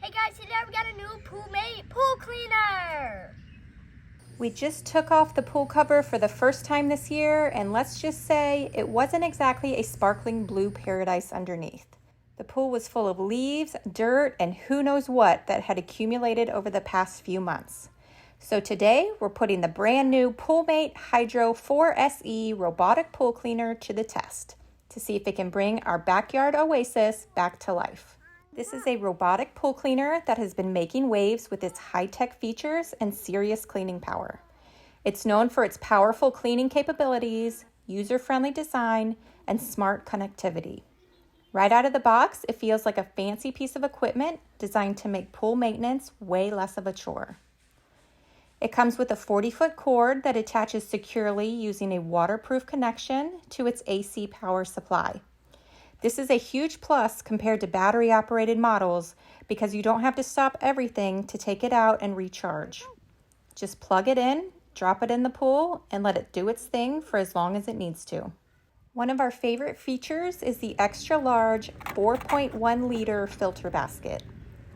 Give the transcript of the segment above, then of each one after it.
Hey guys, today we got a new Poolmate pool cleaner. We just took off the pool cover for the first time this year, and let's just say it wasn't exactly a sparkling blue paradise underneath. The pool was full of leaves, dirt, and who knows what that had accumulated over the past few months. So today we're putting the brand new Poolmate Hydro 4SE robotic pool cleaner to the test to see if it can bring our backyard oasis back to life. This is a robotic pool cleaner that has been making waves with its high-tech features and serious cleaning power. It's known for its powerful cleaning capabilities, user-friendly design, and smart connectivity. Right out of the box, it feels like a fancy piece of equipment designed to make pool maintenance way less of a chore. It comes with a 40-foot cord that attaches securely using a waterproof connection to its AC power supply. This is a huge plus compared to battery-operated models because you don't have to stop everything to take it out and recharge. Just plug it in, drop it in the pool, and let it do its thing for as long as it needs to. One of our favorite features is the extra-large 4.1-liter filter basket.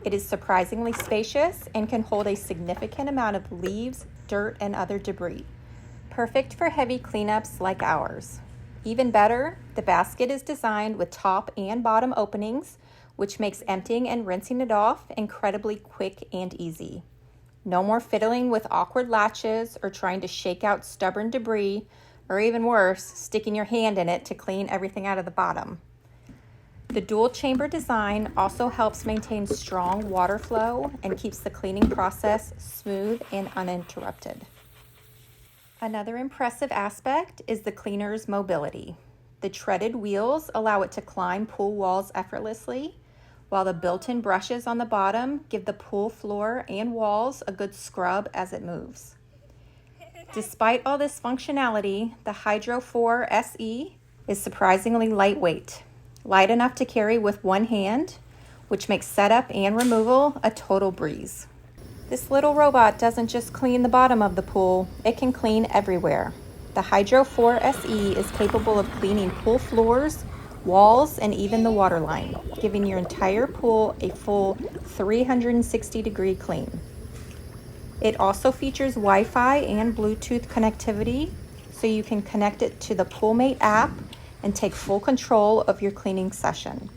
It is surprisingly spacious and can hold a significant amount of leaves, dirt, and other debris. Perfect for heavy cleanups like ours. Even better, the basket is designed with top and bottom openings, which makes emptying and rinsing it off incredibly quick and easy. No more fiddling with awkward latches or trying to shake out stubborn debris, or even worse, sticking your hand in it to clean everything out of the bottom. The dual chamber design also helps maintain strong water flow and keeps the cleaning process smooth and uninterrupted. Another impressive aspect is the cleaner's mobility. The treaded wheels allow it to climb pool walls effortlessly, while the built-in brushes on the bottom give the pool floor and walls a good scrub as it moves. Despite all this functionality, the Hydro 4 SE is surprisingly lightweight, light enough to carry with one hand, which makes setup and removal a total breeze. This little robot doesn't just clean the bottom of the pool, it can clean everywhere. The Hydro 4 SE is capable of cleaning pool floors, walls, and even the water line, giving your entire pool a full 360-degree clean. It also features Wi-Fi and Bluetooth connectivity, so you can connect it to the Poolmate app and take full control of your cleaning session.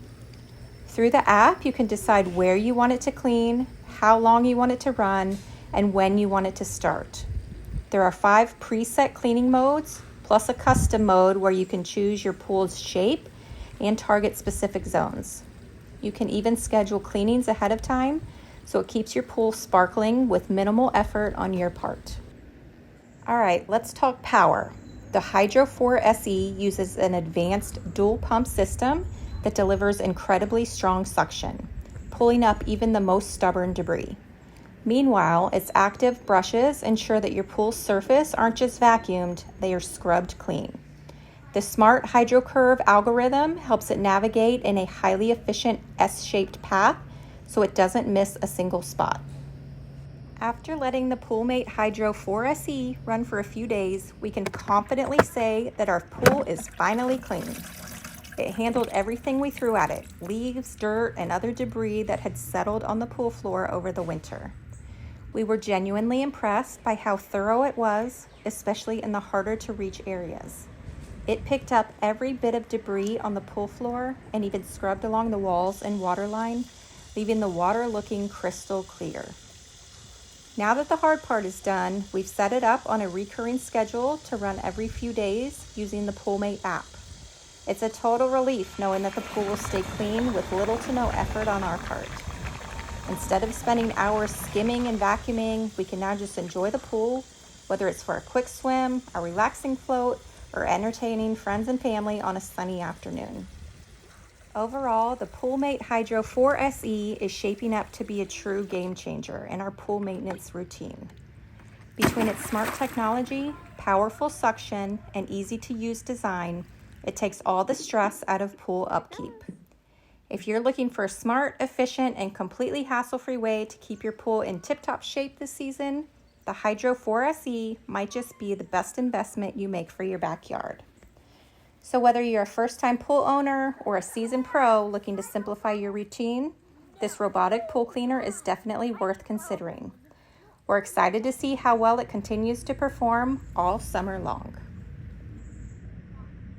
Through the app, you can decide where you want it to clean, how long you want it to run, and when you want it to start. There are 5 preset cleaning modes, plus a custom mode where you can choose your pool's shape and target specific zones. You can even schedule cleanings ahead of time, so it keeps your pool sparkling with minimal effort on your part. All right, let's talk power. The Hydro 4 SE uses an advanced dual pump system that delivers incredibly strong suction, pulling up even the most stubborn debris. Meanwhile, its active brushes ensure that your pool's surface aren't just vacuumed, they are scrubbed clean. The smart HydroCurve algorithm helps it navigate in a highly efficient S-shaped path so it doesn't miss a single spot. After letting the Poolmate Hydro 4 SE run for a few days, we can confidently say that our pool is finally clean. It handled everything we threw at it, leaves, dirt, and other debris that had settled on the pool floor over the winter. We were genuinely impressed by how thorough it was, especially in the harder to reach areas. It picked up every bit of debris on the pool floor and even scrubbed along the walls and water line, leaving the water looking crystal clear. Now that the hard part is done, we've set it up on a recurring schedule to run every few days using the Poolmate app. It's a total relief knowing that the pool will stay clean with little to no effort on our part. Instead of spending hours skimming and vacuuming, we can now just enjoy the pool, whether it's for a quick swim, a relaxing float, or entertaining friends and family on a sunny afternoon. Overall, the Poolmate Hydro 4 SE is shaping up to be a true game changer in our pool maintenance routine. Between its smart technology, powerful suction, and easy-to-use design, it takes all the stress out of pool upkeep. If you're looking for a smart, efficient, and completely hassle-free way to keep your pool in tip-top shape this season, the Hydro 4 SE might just be the best investment you make for your backyard. So whether you're a first-time pool owner or a seasoned pro looking to simplify your routine, this robotic pool cleaner is definitely worth considering. We're excited to see how well it continues to perform all summer long.